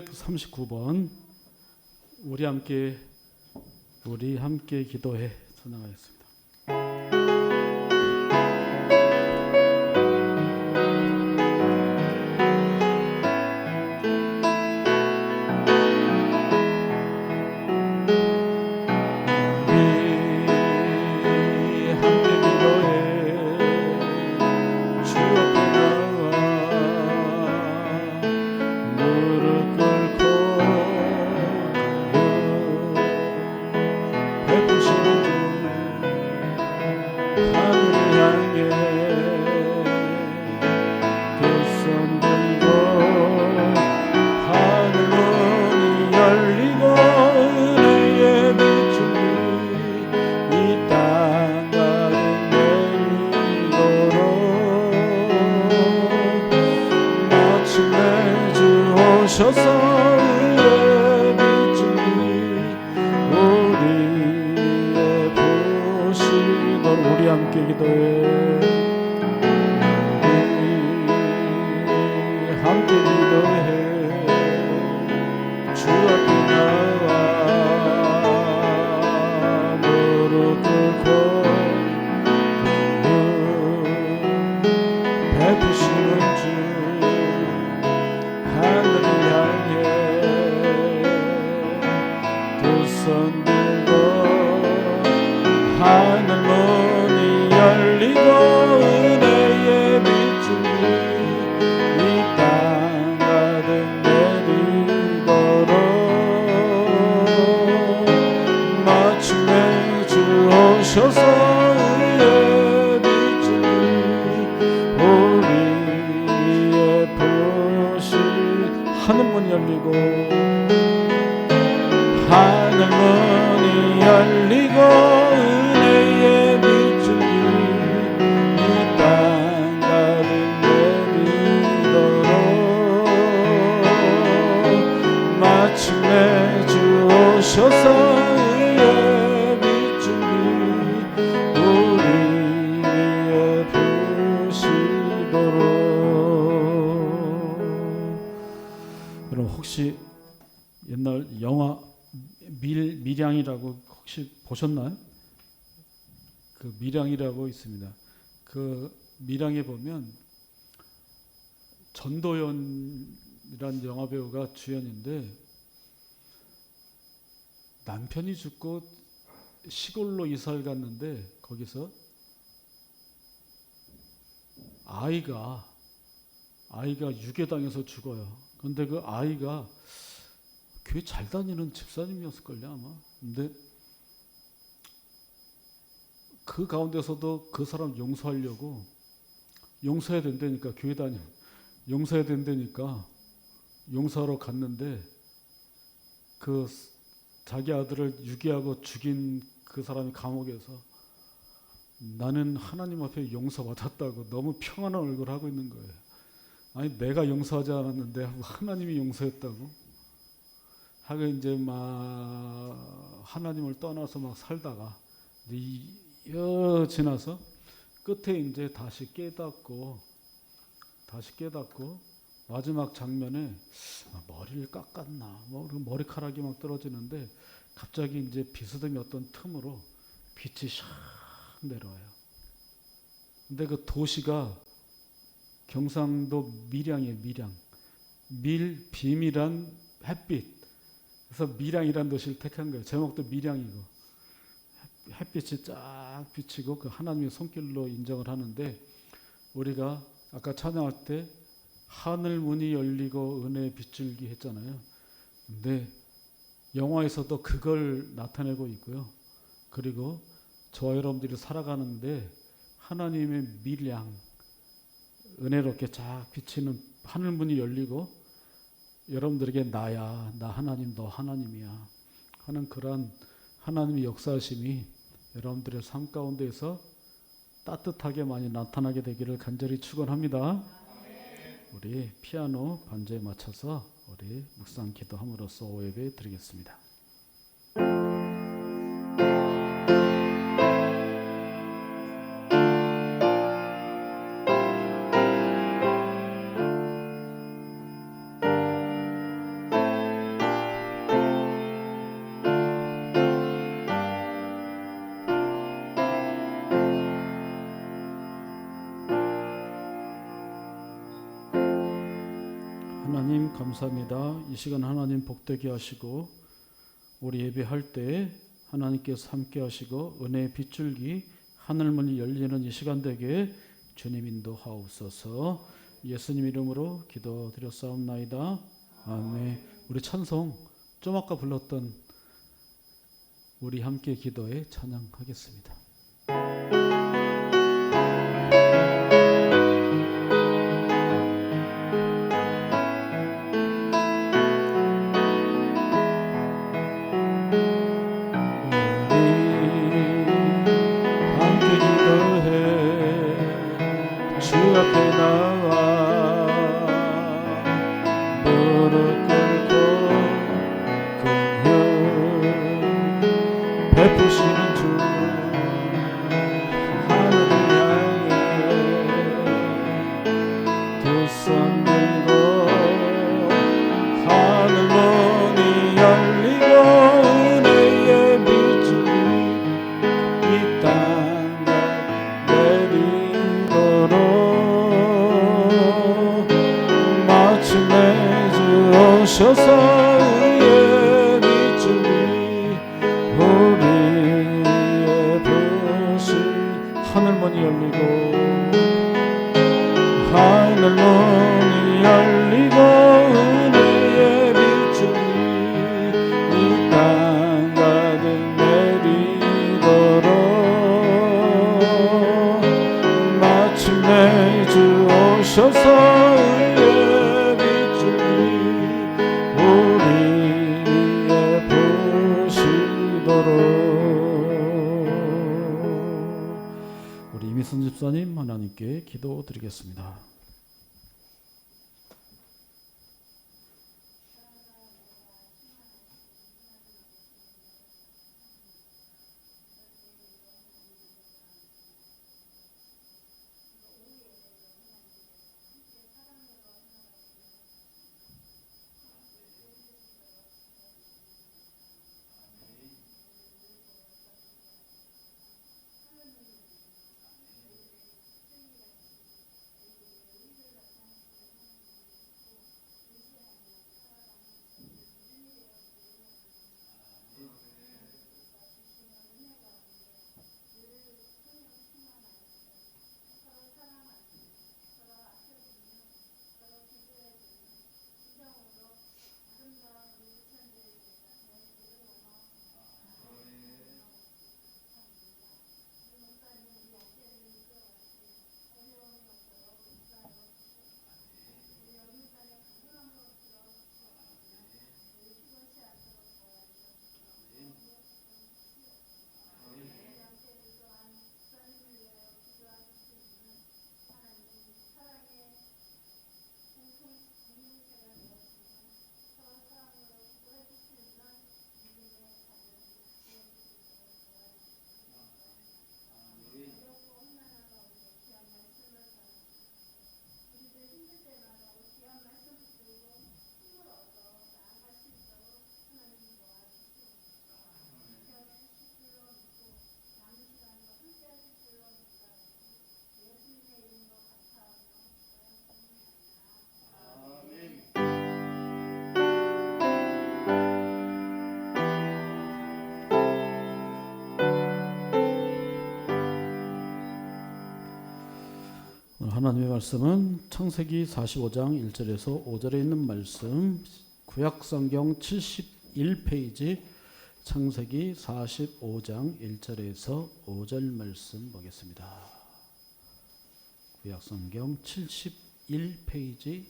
339번 우리 함께 기도해 전하겠습니다. 우리 함께 기도해. 함께 기도해. 주 앞에 나와 무릎 꿇고 베푸시는 주 하늘을 향해 두 손 들고 하늘 문이 열리고 은혜의 빗줄이 이 땅 가득 내리도록 마침내 주 오셔서 의의 빗줄이 우리의 부시 하늘 문이 열리고 하늘 문이 열리고 은혜의 빗줄이 이 땅 가득 내리도록 마침내 주 오셔서 의의 빗줄이 우리 위에 부시도록. 여러분 혹시 옛날 영화 밀양이라고 혹시 보셨나요? 그 밀양이라고 있습니다. 그 밀양에 보면 전도연이란 영화 배우가 주연인데 남편이 죽고 시골로 이사를 갔는데 거기서 아이가 유괴당해서 죽어요. 그런데 그 아이가 교회 잘 다니는 집사님이었을걸요 아마. 근데 그 가운데서도 그 사람 용서하려고 용서해야 된다니까 교회 다니 용서해야 된다니까 용서하러 갔는데 그 자기 아들을 유괴하고 죽인 그 사람이 감옥에서 나는 하나님 앞에 용서받았다고 너무 평안한 얼굴을 하고 있는 거예요. 아니 내가 용서하지 않았는데 하나님이 용서했다고. 하고 이제 막 하나님을 떠나서 막 살다가 지나서 끝에 이제 다시 깨닫고 마지막 장면에 머리를 깎았나 머리카락이 막 떨어지는데 갑자기 이제 비스듬히 어떤 틈으로 빛이 샥 내려와요. 근데 그 도시가 경상도 밀양이에요. 비밀한 햇빛. 그래서 밀양이라는 도시를 택한 거예요. 제목도 밀양이고 햇빛이 쫙 비치고 그 하나님의 손길로 인정을 하는데 우리가 아까 찬양할 때 하늘 문이 열리고 은혜의 빗줄기 했잖아요. 근데 영화에서도 그걸 나타내고 있고요. 그리고 저와 여러분들이 살아가는데 하나님의 밀양 은혜롭게 쫙 비치는 하늘 문이 열리고 여러분들에게 나야 나 하나님 너 하나님이야 하는 그러한 하나님의 역사하심이 여러분들의 삶 가운데에서 따뜻하게 많이 나타나게 되기를 간절히 축원합니다. 우리 피아노 반주에 맞춰서 우리 묵상 기도함으로써 오예배 드리겠습니다. 감사합니다. 이 시간 하나님 복되게 하시고 우리 예배할 때 하나님께서 함께 하시고 은혜의 빗줄기 하늘문이 열리는 이 시간 되게 주님 인도하옵소서. 예수님 이름으로 기도드렸사옵나이다. 아멘. 우리 찬송 좀 아까 불렀던 우리 함께 기도에 찬양하겠습니다. 베푸시는 주 하늘을 향해 두 손 들고 하늘 문이 열리고 은혜의 빛이 이 땅에 내리도록 마침내 주 오셔서 하늘문이 열리고 은혜의 빛줄이 이 땅 가득 내리도록 마침내 주 오셔서 은혜의 빛줄이 우리 위에 부시도록. 우리 이미선 집사님 하나님께 기도드리겠습니다. 하나님의 말씀은 창세기 45장 1절에서 5절에 있는 말씀, 구약성경 71페이지 창세기 45장 1절에서 5절 말씀 보겠습니다. 구약성경 71페이지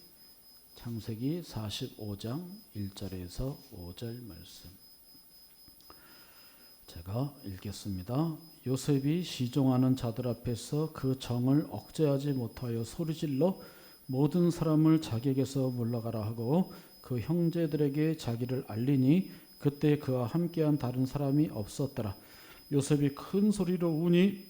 창세기 45장 1절에서 5절 말씀 제가 읽겠습니다. 요셉이 시종하는 자들 앞에서 그 정을 억제하지 못하여 소리질러 모든 사람을 자기에게서 물러가라 하고 그 형제들에게 자기를 알리니 그때 그와 함께한 다른 사람이 없었더라. 요셉이 큰 소리로 우니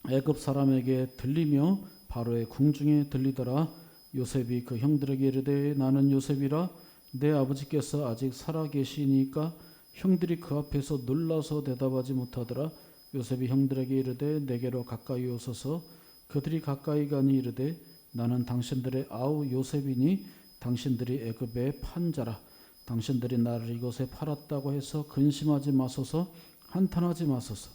애굽 사람에게 들리며 바로의 궁중에 들리더라. 요셉이 그 형들에게 이르되 나는 요셉이라. 내 아버지께서 아직 살아 계시니까. 형들이 그 앞에서 놀라서 대답하지 못하더라. 요셉이 형들에게 이르되 내게로 가까이 오소서. 그들이 가까이 가니 이르되 나는 당신들의 아우 요셉이니 당신들이 애굽의 판자라. 당신들이 나를 이곳에 팔았다고 해서 근심하지 마소서. 한탄하지 마소서.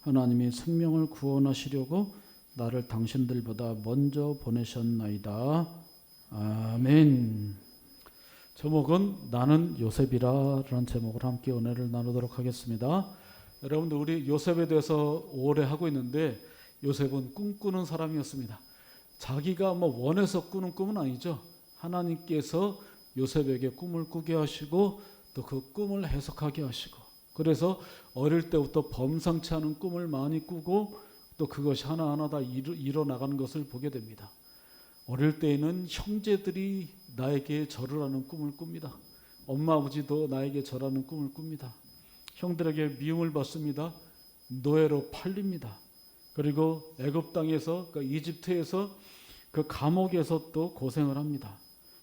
하나님이 생명을 구원하시려고 나를 당신들보다 먼저 보내셨나이다. 아멘. 제목은 나는 요셉이라라는 제목으로 함께 은혜를 나누도록 하겠습니다. 여러분들, 우리 요셉에 대해서 오래 하고 있는데, 요셉은 꿈꾸는 사람이었습니다. 자기가 원해서 꾸는 꿈은 아니죠. 하나님께서 요셉에게 꿈을 꾸게 하시고 또 그 꿈을 해석하게 하시고, 그래서 어릴 때부터 범상치 않은 꿈을 많이 꾸고 또 그것이 하나하나 다 일어나가는 것을 보게 됩니다. 어릴 때에는 형제들이 나에게 절을 하는 꿈을 꿉니다. 엄마 아버지도 나에게 절하는 꿈을 꿉니다. 형들에게 미움을 받습니다. 노예로 팔립니다. 그리고 애굽 땅에서, 이집트에서 그 감옥에서 또 고생을 합니다.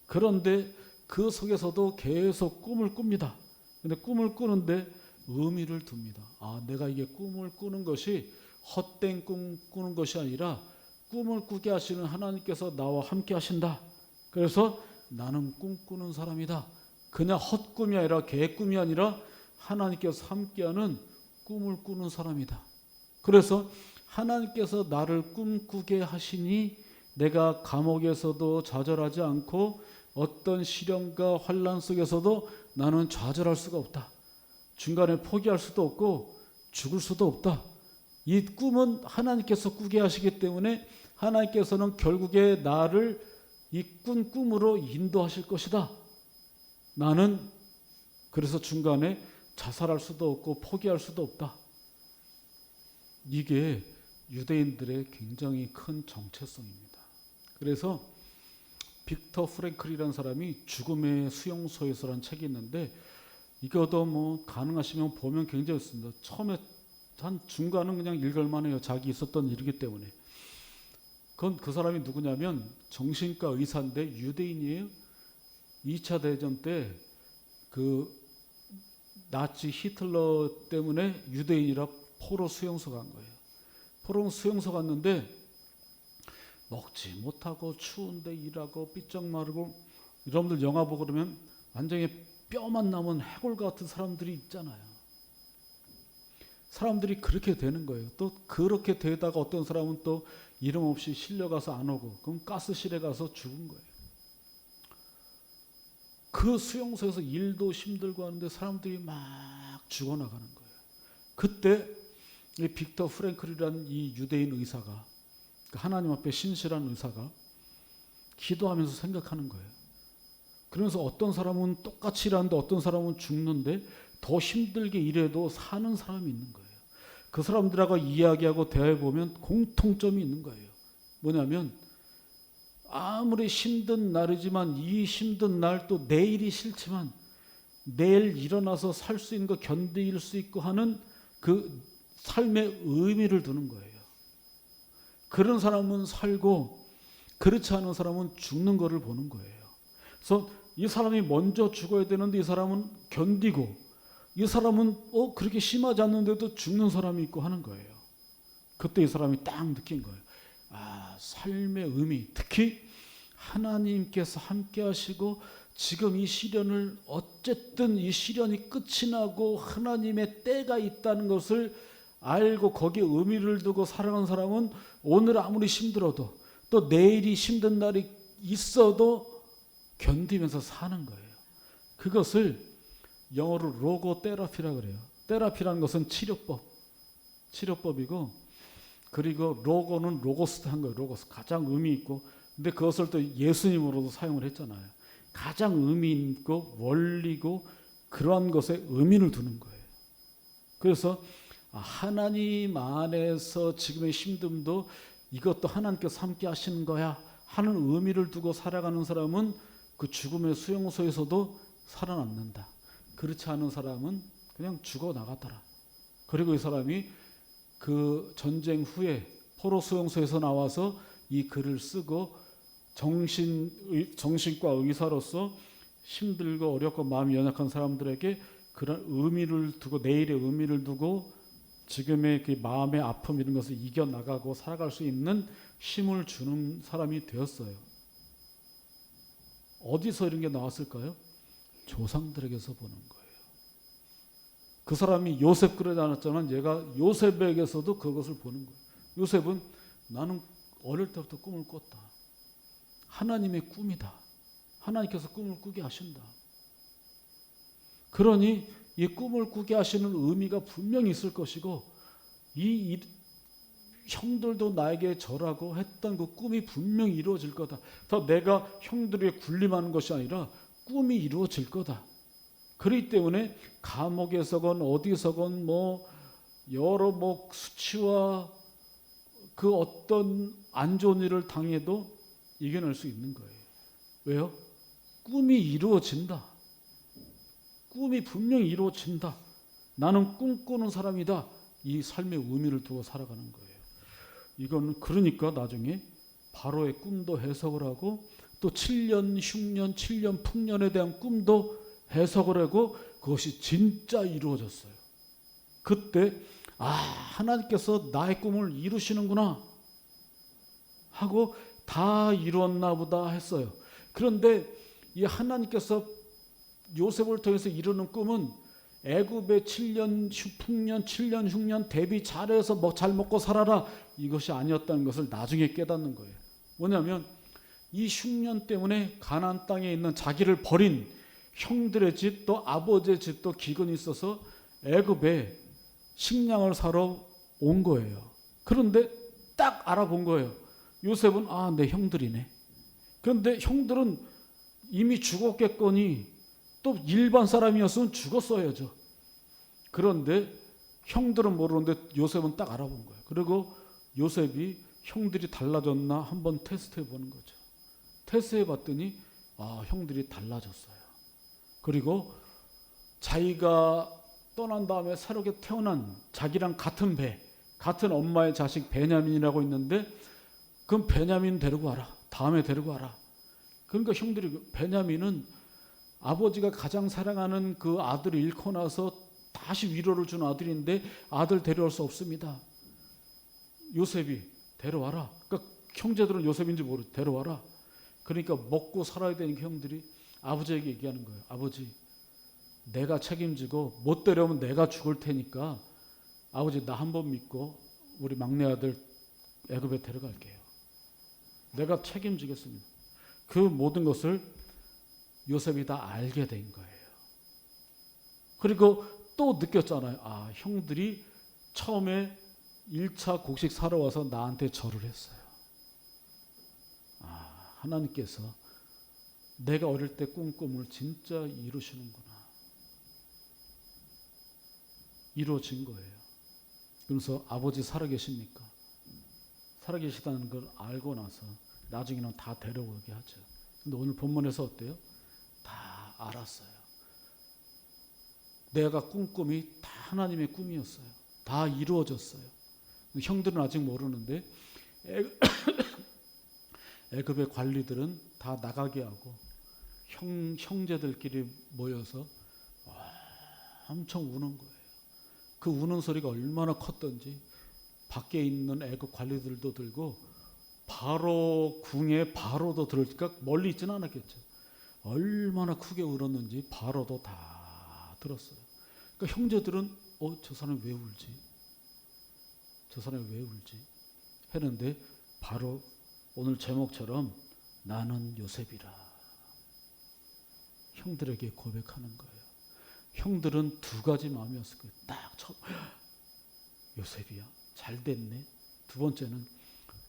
그런데 그 속에서도 계속 꿈을 꿉니다. 근데 꿈을 꾸는데 의미를 둡니다. 내가 이게 꿈을 꾸는 것이 헛된 꿈 꾸는 것이 아니라 꿈을 꾸게 하시는 하나님께서 나와 함께 하신다. 그래서 나는 꿈꾸는 사람이다. 그냥 헛꿈이 아니라 개꿈이 아니라 하나님께서 함께하는 꿈을 꾸는 사람이다. 그래서 하나님께서 나를 꿈꾸게 하시니 내가 감옥에서도 좌절하지 않고 어떤 시련과 환난 속에서도 나는 좌절할 수가 없다. 중간에 포기할 수도 없고 죽을 수도 없다. 이 꿈은 하나님께서 꾸게 하시기 때문에 하나님께서는 결국에 나를 이 꾼 꿈으로 인도하실 것이다. 나는 그래서 중간에 자살할 수도 없고 포기할 수도 없다. 이게 유대인들의 굉장히 큰 정체성입니다. 그래서 빅터 프랭클이라는 사람이 죽음의 수용소에서라는 책이 있는데, 이것도 가능하시면 보면 굉장히 좋습니다. 처음에 한 중간은 그냥 읽을만 해요. 자기 있었던 일이기 때문에. 그 사람이 누구냐면 정신과 의사인데 유대인이에요. 2차 대전 때 그 나치 히틀러 때문에 유대인이라 포로 수용소 간 거예요. 포로 수용소 갔는데 먹지 못하고 추운데 일하고 삐쩍 마르고, 여러분들 영화 보고 그러면 완전히 뼈만 남은 해골 같은 사람들이 있잖아요. 사람들이 그렇게 되는 거예요. 또 그렇게 되다가 어떤 사람은 또 이름 없이 실려가서 안 오고, 그럼 가스실에 가서 죽은 거예요. 그 수용소에서 일도 힘들고 하는데 사람들이 막 죽어나가는 거예요. 그때 이 빅터 프랭클이라는 이 유대인 의사가, 하나님 앞에 신실한 의사가 기도하면서 생각하는 거예요. 그러면서 어떤 사람은 똑같이 일하는데 어떤 사람은 죽는데 더 힘들게 일해도 사는 사람이 있는 거예요. 그 사람들하고 이야기하고 대화해보면 공통점이 있는 거예요. 뭐냐면 아무리 힘든 날이지만 이 힘든 날, 또 내일이 싫지만 내일 일어나서 살 수 있는 거 견딜 수 있고 하는 그 삶의 의미를 두는 거예요. 그런 사람은 살고 그렇지 않은 사람은 죽는 거를 보는 거예요. 그래서 이 사람이 먼저 죽어야 되는데 이 사람은 견디고, 이 사람은 그렇게 심하지 않는데도 죽는 사람이 있고 하는 거예요. 그때 이 사람이 딱 느낀 거예요. 삶의 의미, 특히 하나님께서 함께 하시고 지금 이 시련을, 어쨌든 이 시련이 끝이 나고 하나님의 때가 있다는 것을 알고 거기에 의미를 두고 살아가는 사람은 오늘 아무리 힘들어도 또 내일이 힘든 날이 있어도 견디면서 사는 거예요. 그것을 영어로 로고 테라피라 그래요. 테라피라는 것은 치료법이고, 그리고 로고는 로고스 한 거예요. 로고스, 가장 의미 있고. 근데 그것을 또 예수님으로도 사용을 했잖아요. 가장 의미 있고 원리고 그러한 것에 의미를 두는 거예요. 그래서 하나님 안에서 지금의 힘듦도 이것도 하나님께서 함께 하시는 거야 하는 의미를 두고 살아가는 사람은 그 죽음의 수용소에서도 살아남는다. 그렇지 않은 사람은 그냥 죽어나가더라. 그리고 이 사람이 그 전쟁 후에 포로 수용소에서 나와서 이 글을 쓰고 정신과 의사로서 힘들고 어렵고 마음이 연약한 사람들에게 그런 의미를 두고, 내일의 의미를 두고 지금의 그 마음의 아픔 이런 것을 이겨나가고 살아갈 수 있는 힘을 주는 사람이 되었어요. 어디서 이런 게 나왔을까요? 조상들에게서 보는 거예요. 그 사람이 요셉 그러지 않았지만 얘가 요셉에게서도 그것을 보는 거예요. 요셉은 나는 어릴 때부터 꿈을 꿨다. 하나님의 꿈이다. 하나님께서 꿈을 꾸게 하신다. 그러니 이 꿈을 꾸게 하시는 의미가 분명히 있을 것이고 이 형들도 나에게 절하고 했던 그 꿈이 분명히 이루어질 거다. 더 내가 형들에게 군림하는 것이 아니라 꿈이 이루어질 거다. 그렇기 때문에 감옥에서건 어디서건 여러 수치와 그 어떤 안 좋은 일을 당해도 이겨낼 수 있는 거예요. 왜요? 꿈이 이루어진다. 꿈이 분명히 이루어진다. 나는 꿈꾸는 사람이다. 이 삶의 의미를 두고 살아가는 거예요. 이건 그러니까 나중에 바로의 꿈도 해석을 하고 또 7년 흉년 7년 풍년에 대한 꿈도 해석을 하고 그것이 진짜 이루어졌어요. 그때 하나님께서 나의 꿈을 이루시는구나 하고 다 이루었나 보다 했어요. 그런데 이 하나님께서 요셉을 통해서 이루는 꿈은 애굽의 7년 풍년 7년 흉년 대비 잘해서 잘 먹고 살아라 이것이 아니었다는 것을 나중에 깨닫는 거예요. 뭐냐면 이 흉년 때문에 가나안 땅에 있는 자기를 버린 형들의 집 또 아버지의 집도 기근이 있어서 애굽에 식량을 사러 온 거예요. 그런데 딱 알아본 거예요. 요셉은 내 형들이네. 그런데 형들은 이미 죽었겠거니 또 일반 사람이었으면 죽었어야죠. 그런데 형들은 모르는데 요셉은 딱 알아본 거예요. 그리고 요셉이 형들이 달라졌나 한번 테스트해 보는 거죠. 테스트해 봤더니 형들이 달라졌어요. 그리고 자기가 떠난 다음에 새롭게 태어난 자기랑 같은 배, 같은 엄마의 자식 베냐민이라고 있는데 그럼 베냐민 데리고 와라. 다음에 데리고 와라. 그러니까 형들이 베냐민은 아버지가 가장 사랑하는 그 아들을 잃고 나서 다시 위로를 준 아들인데 아들 데려올 수 없습니다. 요셉이 데려와라. 그러니까 형제들은 요셉인지 모르 데려와라. 그러니까 먹고 살아야 되니까 형들이 아버지에게 얘기하는 거예요. 아버지, 내가 책임지고 못 데려오면 내가 죽을 테니까 아버지 나 한 번 믿고 우리 막내 아들 애굽에 데려갈게요. 내가 책임지겠습니다. 그 모든 것을 요셉이 다 알게 된 거예요. 그리고 또 느꼈잖아요. 형들이 처음에 1차 곡식 사러 와서 나한테 절을 했어요. 하나님께서 내가 어릴 때 꾼 꿈을 진짜 이루시는구나. 이루어진 거예요. 그래서 아버지 살아계십니까? 살아계시다는 걸 알고 나서 나중에는 다 데려오게 하죠. 근데 오늘 본문에서 어때요? 다 알았어요. 내가 꾼 꿈이 다 하나님의 꿈이었어요. 다 이루어졌어요. 형들은 아직 모르는데 애굽의 관리들은 다 나가게 하고 형제들끼리 모여서 엄청 우는 거예요. 그 우는 소리가 얼마나 컸던지 밖에 있는 애굽 관리들도 들고 바로 궁에 바로도 들으니까 멀리 있지는 않았겠죠. 얼마나 크게 울었는지 바로도 다 들었어요. 그러니까 형제들은 저 사람이 왜 울지? 저 사람이 왜 울지? 했는데 바로 오늘 제목처럼 나는 요셉이라 형들에게 고백하는 거예요. 형들은 두 가지 마음이었을 거예요. 딱 처음 요셉이야? 잘 됐네. 두 번째는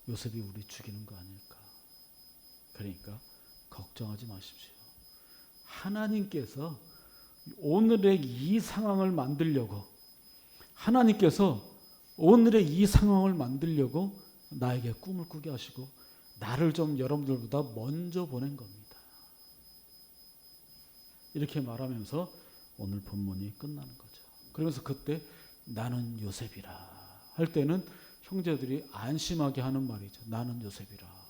요셉이 우리 죽이는 거 아닐까. 그러니까 걱정하지 마십시오. 하나님께서 오늘의 이 상황을 만들려고 하나님께서 오늘의 이 상황을 만들려고 나에게 꿈을 꾸게 하시고 나를 좀 여러분들보다 먼저 보낸 겁니다. 이렇게 말하면서 오늘 본문이 끝나는 거죠. 그러면서 그때 나는 요셉이라 할 때는 형제들이 안심하게 하는 말이죠. 나는 요셉이라.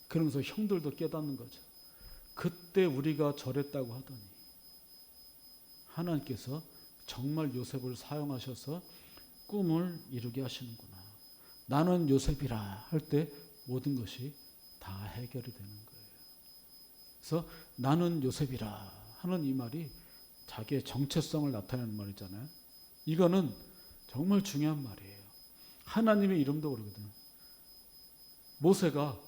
그러면서 형들도 깨닫는 거죠. 그때 우리가 절했다고 하더니 하나님께서 정말 요셉을 사용하셔서 꿈을 이루게 하시는구나. 나는 요셉이라 할 때 모든 것이 다 해결이 되는 거예요. 그래서 나는 요셉이라 하는 이 말이 자기의 정체성을 나타내는 말이잖아요. 이거는 정말 중요한 말이에요. 하나님의 이름도 그러거든요. 모세가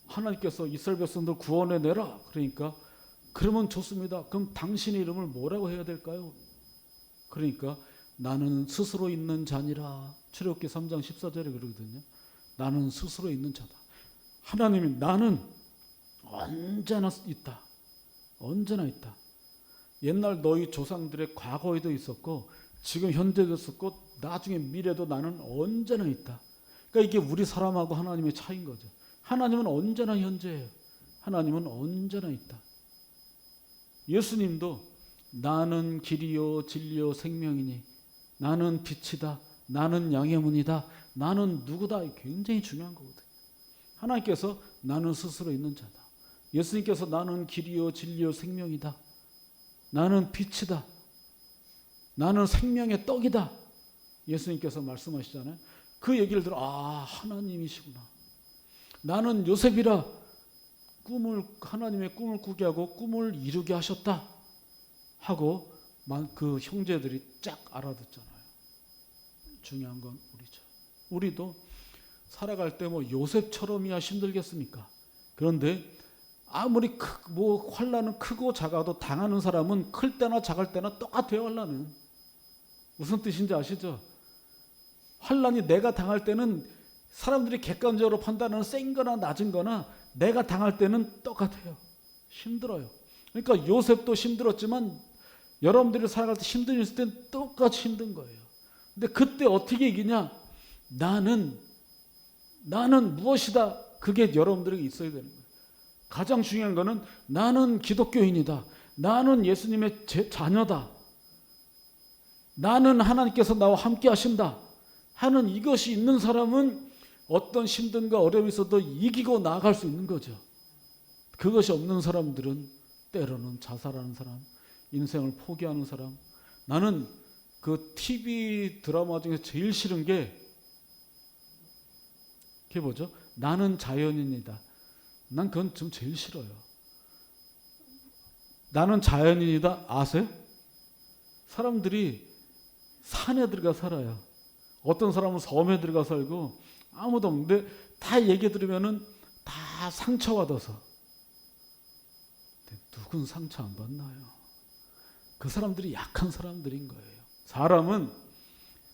하나님께서 이스라엘 백성들 구원해내라 그러니까 그러면 좋습니다. 그럼 당신의 이름을 뭐라고 해야 될까요? 그러니까 나는 스스로 있는 자니라. 출애굽기 3장 14절에 그러거든요. 나는 스스로 있는 자다. 하나님이 나는 언제나 있다. 언제나 있다. 옛날 너희 조상들의 과거에도 있었고 지금 현재도 있었고 나중에 미래도 나는 언제나 있다. 그러니까 이게 우리 사람하고 하나님의 차이인 거죠. 하나님은 언제나 현재예요. 하나님은 언제나 있다. 예수님도 나는 길이요 진리요 생명이니 나는 빛이다. 나는 양의 문이다. 나는 누구다. 굉장히 중요한 거거든요. 하나님께서 나는 스스로 있는 자다. 예수님께서 나는 길이요 진리요 생명이다. 나는 빛이다. 나는 생명의 떡이다. 예수님께서 말씀하시잖아요. 그 얘기를 들어 하나님이시구나. 나는 요셉이라 하나님의 꿈을 꾸게 하고 꿈을 이루게 하셨다 하고 그 형제들이 쫙 알아듣잖아요. 중요한 건 우리죠. 우리도 살아갈 때 요셉처럼이야 힘들겠습니까? 그런데 아무리 환난은 크고 작아도 당하는 사람은 클 때나 작을 때나 똑같아요. 환난은 무슨 뜻인지 아시죠? 환난이 내가 당할 때는 사람들이 객관적으로 판단하는 센 거나 낮은 거나 내가 당할 때는 똑같아요. 힘들어요. 그러니까 요셉도 힘들었지만 여러분들이 살아갈 때 힘든 있을 땐 똑같이 힘든 거예요. 근데 그때 어떻게 이기냐? 나는 무엇이다. 그게 여러분들에게 있어야 되는 거예요. 가장 중요한 거는 나는 기독교인이다. 나는 예수님의 자녀다. 나는 하나님께서 나와 함께 하신다 하는 이것이 있는 사람은 어떤 힘든가 어려움이 있어도 이기고 나아갈 수 있는 거죠. 그것이 없는 사람들은 때로는 자살하는 사람, 인생을 포기하는 사람. 나는 그 TV 드라마 중에서 제일 싫은 게 그게 뭐죠? 나는 자연인이다. 난 그건 좀 제일 싫어요. 나는 자연인이다 아세요? 사람들이 산에 들어가 살아요. 어떤 사람은 섬에 들어가 살고 아무도 없는데 다 얘기 들으면은 다 상처받아서. 누군 상처 안 받나요? 그 사람들이 약한 사람들인 거예요. 사람은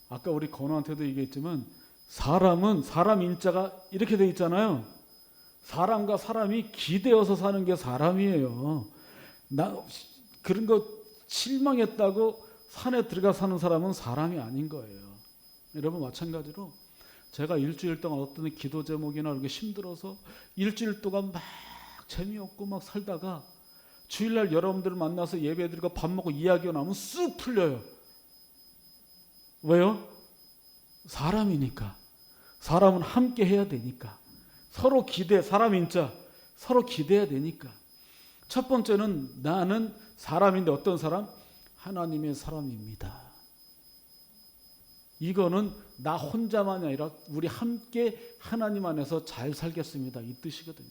아까 우리 건우한테도 얘기했지만 사람은 사람 인자가 이렇게 돼 있잖아요. 사람과 사람이 기대어서 사는 게 사람이에요. 그런 거 실망했다고 산에 들어가 사는 사람은 사람이 아닌 거예요. 여러분 마찬가지로 제가 일주일 동안 어떤 기도 제목이나 이렇게 힘들어서 일주일 동안 막 재미없고 막 살다가 주일날 여러분들을 만나서 예배드리고 밥 먹고 이야기가 나오면 쑥 풀려요. 왜요? 사람이니까. 사람은 함께 해야 되니까. 서로 사람 인자 서로 기대해야 되니까. 첫 번째는 나는 사람인데 어떤 사람? 하나님의 사람입니다. 이거는 나 혼자만이 아니라 우리 함께 하나님 안에서 잘 살겠습니다. 이 뜻이거든요.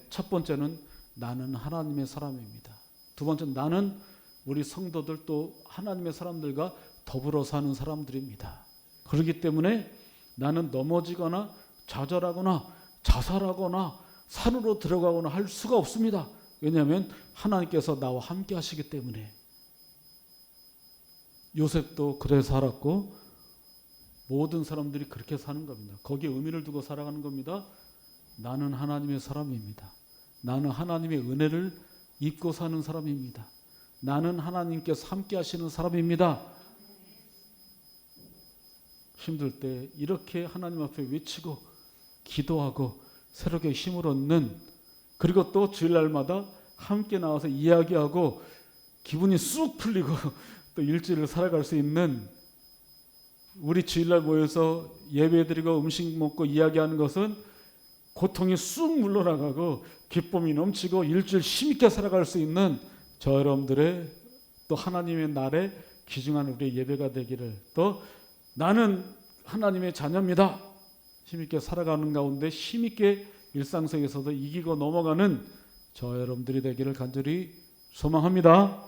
첫 번째는 나는 하나님의 사람입니다. 두 번째는 나는 우리 성도들 또 하나님의 사람들과 더불어 사는 사람들입니다. 그렇기 때문에 나는 넘어지거나 좌절하거나 자살하거나 산으로 들어가거나 할 수가 없습니다. 왜냐하면 하나님께서 나와 함께 하시기 때문에. 요셉도 그래 살았고 모든 사람들이 그렇게 사는 겁니다. 거기에 의미를 두고 살아가는 겁니다. 나는 하나님의 사람입니다. 나는 하나님의 은혜를 입고 사는 사람입니다. 나는 하나님께서 함께 하시는 사람입니다. 힘들 때 이렇게 하나님 앞에 외치고 기도하고 새롭게 힘을 얻는, 그리고 또 주일날마다 함께 나와서 이야기하고 기분이 쑥 풀리고 또 일주일을 살아갈 수 있는, 우리 주일날 모여서 예배드리고 음식 먹고 이야기하는 것은 고통이 쑥 물러나가고 기쁨이 넘치고 일주일 힘있게 살아갈 수 있는 저 여러분들의 또 하나님의 날에 귀중한 우리의 예배가 되기를, 또 나는 하나님의 자녀입니다. 힘있게 살아가는 가운데 힘있게 일상 속에서도 이기고 넘어가는 저 여러분들이 되기를 간절히 소망합니다.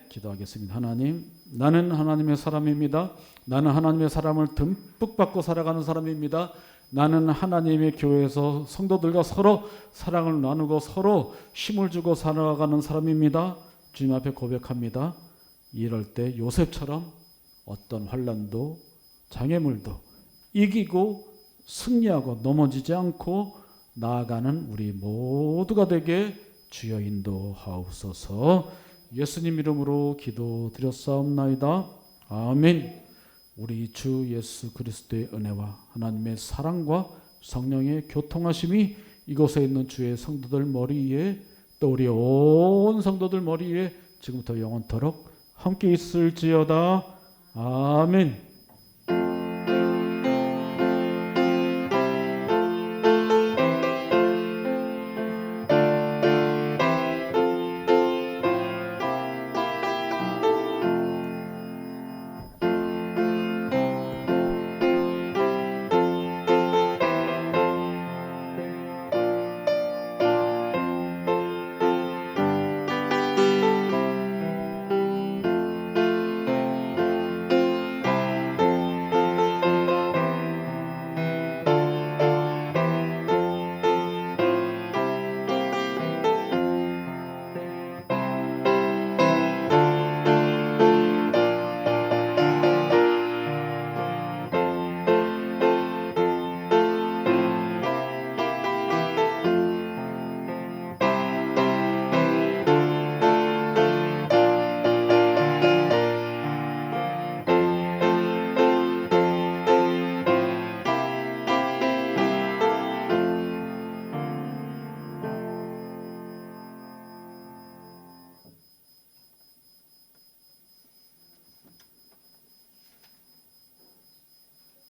기도하겠습니다. 하나님, 나는 하나님의 사람입니다. 나는 하나님의 사람을 듬뿍 받고 살아가는 사람입니다. 나는 하나님의 교회에서 성도들과 서로 사랑을 나누고 서로 힘을 주고 살아가는 사람입니다. 주님 앞에 고백합니다. 이럴 때 요셉처럼 어떤 환난도 장애물도 이기고 승리하고 넘어지지 않고 나아가는 우리 모두가 되게 주여 인도하옵소서. 예수님 이름으로 기도드렸사옵나이다. 아멘. 우리 주 예수 그리스도의 은혜와 하나님의 사랑과 성령의 교통하심이 이곳에 있는 주의 성도들 머리 위에 또 우리 온 성도들 머리 위에 지금부터 영원토록 함께 있을지어다. 아멘.